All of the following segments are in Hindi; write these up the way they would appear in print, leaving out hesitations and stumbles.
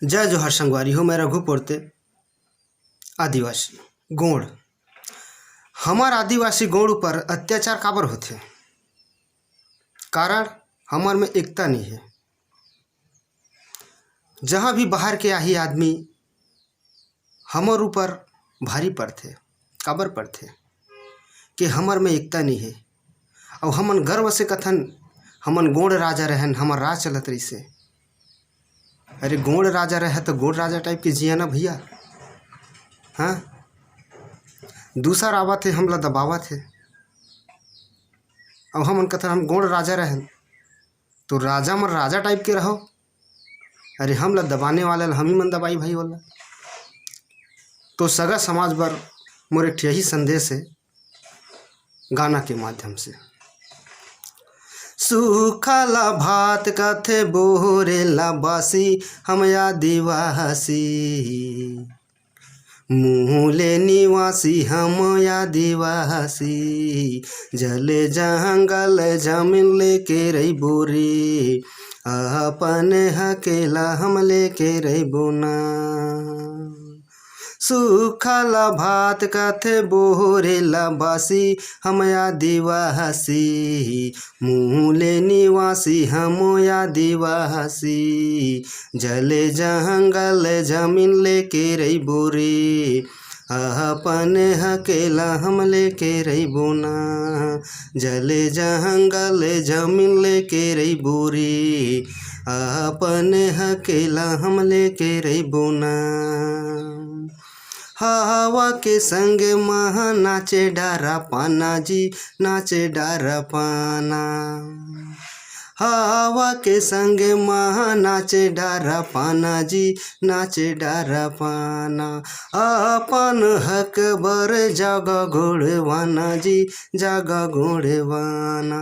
जय जोहर संगवारी हो। मैं रघु पोरते आदिवासी गोंड। हमार आदिवासी गोंड ऊपर अत्याचार काबर होथे? कारण हमार में एकता नहीं है। जहाँ भी बाहर के आही आदमी हमार ऊपर भारी पड़थे। काबर पड़थे कि हमार में एकता नहीं है। और हमन गर्व से कथन हमन गोंड राजा रहन, हमार राज चलत रही से। अरे गोंड राजा रहे तो गोंड राजा टाइप के जिया ना भैया। हाँ, दूसरा आवा थे हमला दबावा थे। अब हमन कथन हम गोंड राजा रहन तो राजा मन राजा टाइप के रहो। अरे हमला दबाने वाला हम ही मन दबाई भाई वाला। तो सगा समाज बर मोर एक यही संदेश है गाना के माध्यम से। सूखाला भात कथे बोरेला बासी, हम आदिवासी मूले निवासी हम आदिवासी। जले जंगल जमीन लेके रही बोरी, अपन हकेला हम लेके रही बोना। सूखाला भात कथे बोरेला बासी, हम आदिवासी मूले निवासी हम आदिवासी। जले जंगल जमीन लेके रही बोरी, अपन हकेला हम लेके रही बोना। जले जंगल जमीन लेके रही बोरी, अपन हकेला हम लेके रही बोना। हवा के संग महा नाचे डारा पाना जी, नाचे डारा पाना। हवा के संग महा नाचे डारा पाना जी, नाचे डारा पाना। अपन हक बर जागा घोड़वाना जी, जागा घोड़वाना।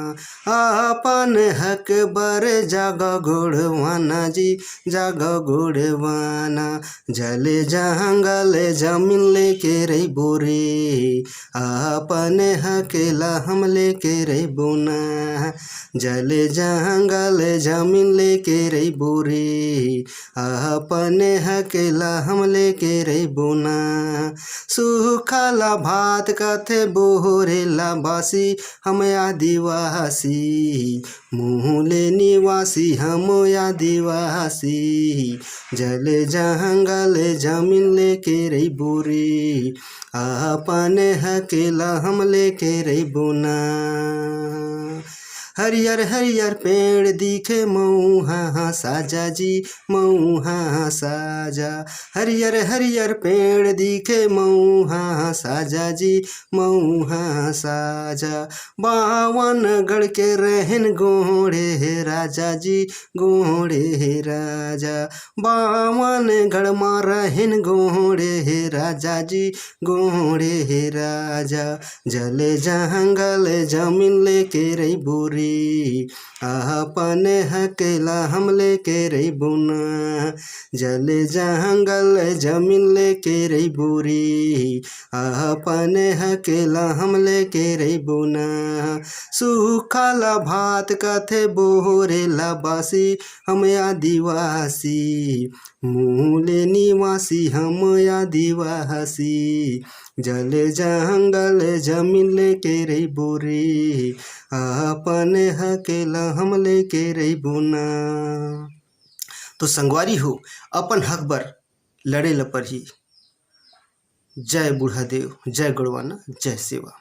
अपन हक बर जागा घोड़वाना जी, जागा घोड़वाना। जले जंगल जमीन लेके रही बोरी, अपन हकेला हम लेके रही बोना। जले जंगल जमीन लेके रही बोरी, अपन हकेला हम लेके रही बोना। सूखाला भात कथे बोरेला बासी, हम आदिवासी मूले निवासी हम आदिवासी। जले जंगल जमीन लेके रही बोरी, अपन हकेला हम लेके रही बोना। हरियर हरियर पेड़ दिखे मऊहा साजा जी, मऊहा साजा। हरियर हरियर पेड़ दिखे मऊहा साजा जी, मऊहा साजा। बावन गढ़ के रहन गोड़े हे राजा जी, गोड़े हे राजा। बावन गढ़ मा रहन गोड़े हे राजा जी, गोड़े हे राजा। जले जंगल जमीन लेके रही बोरी, अपन हकेला हम लेके रही बोना। जले जंगल जमीन लेके रही बोरी, अपन हकेला हम लेके रही बोना। सूखाला भात कथे बोरेला बासी, हम आदिवासी मूले निवासी हम आदिवासी। जले जंगल जमीन लेके रही बोरी, अपन हकेला हम लेके रही बोना। तो संगवारी हो, अपन हक बर लड़े ल परही। जय बूढ़ा देव, जय गड़वाना, जय सेवा।